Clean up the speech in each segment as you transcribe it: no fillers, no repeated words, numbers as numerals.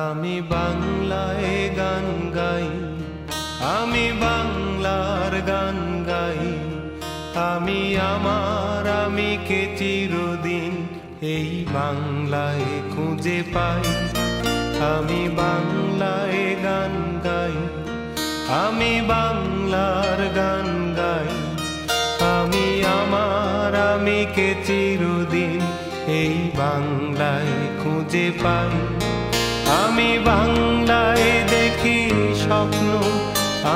আমি বাংলায় গান গাই, আমি বাংলার গান গাই, আমি আমার আমিকে চিরদিন এই বাংলায় খুঁজে পাই। আমি বাংলায় গান গাই, আমি বাংলার গান গাই, আমি আমার আমিকে চিরদিন এই বাংলায় খুঁজে পাই। আমি বাংলায় দেখি স্বপ্ন,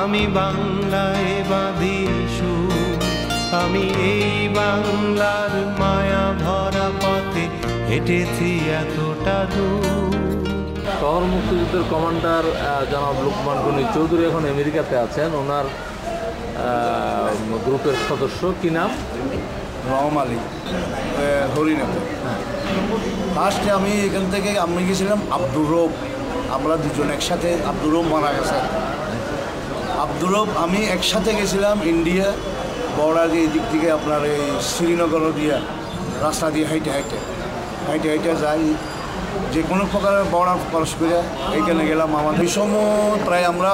আমি বাংলায় বাঁধি সুর, আমি এই বাংলার মায়া ভরা পথে হেঁটেছি এতটা দূর। শহর মুক্তিযুদ্ধের কমান্ডার জনাব লুকমান গনি চৌধুরী এখন আমেরিকাতে আছেন। ওনার গ্রুপের সদস্য কি নাম? রহম আলী, হরিনগর। ফার্স্টে আমি এখান থেকে আমি গেছিলাম আব্দুর রব, আমরা দুজন একসাথে। আব্দুর রব মারা গেছে। আব্দুর রব আমি একসাথে গেছিলাম ইন্ডিয়া বর্ডার দিয়ে, এদিক থেকে আপনার এই শ্রীনগর দিয়ে রাস্তা দিয়ে হাইটে হাইটে হাইটে হাইটে যাই, যে কোনো প্রকারের বর্ডার ক্রস করে এইখানে গেলাম। আমাদের এই সময় প্রায় আমরা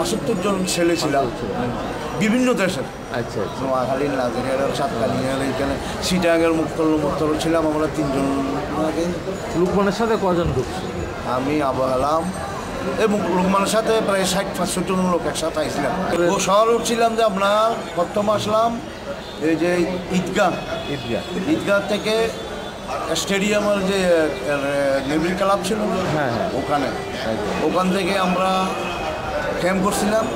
৭৫ জন ছেলে ছিলাম বিভিন্ন দেশের। আচ্ছা, নোয়াখালী, নাজিরা, সাতকালী, এখানে সিটাগের মুক্তল ছিলাম আমরা 3 জন। লুকমানের সাথে কজন ঢুকছে? আমি আবু আলাম এবং লুকমানের সাথে প্রায় ৬০-৫০ জন লোক একসাথে আইছিলাম। ও শহর উঠছিলাম যে আপনার প্রথম আসলাম এই যে ঈদগাহ থেকে স্টেডিয়ামের যে নেভি ক্লাব ছিল, হ্যাঁ, ওখান থেকে আমরা ক্যাম্প করছিলাম।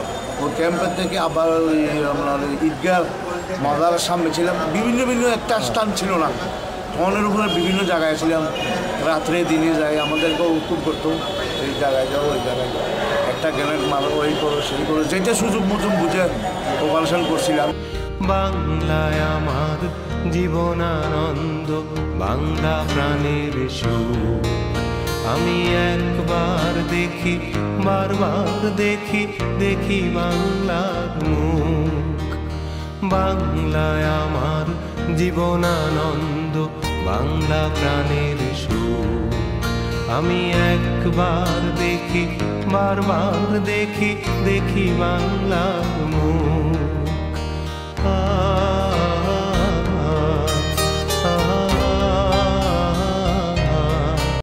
ওই ক্যাম্পের থেকে আবার আপনার ঈদগাহ মাজারের সামনে ছিলাম। বিভিন্ন একটা স্থান ছিল না, ফোনের উপরে বিভিন্ন জায়গায় ছিলাম। রাত্রে দিনে যাই, আমাদেরকেও খুব করতো এই জায়গায় যাও ওই জায়গায় যাও, একটা গ্রেনেড মারো, ওই করো সেই করো, যেটা সুযোগ মতন বুঝে অপারেশন করছিলাম। বাংলায় আমার জীবনানন্দ, বাংলা প্রাণের সুর। আমি একবার দেখি, বারবার দেখি, দেখি বাংলার মুখ। বাংলায় আমার জীবনানন্দ, বাংলা প্রাণের সুর। আমি একবার দেখি, বারবার দেখি, দেখি বাংলার মুখ।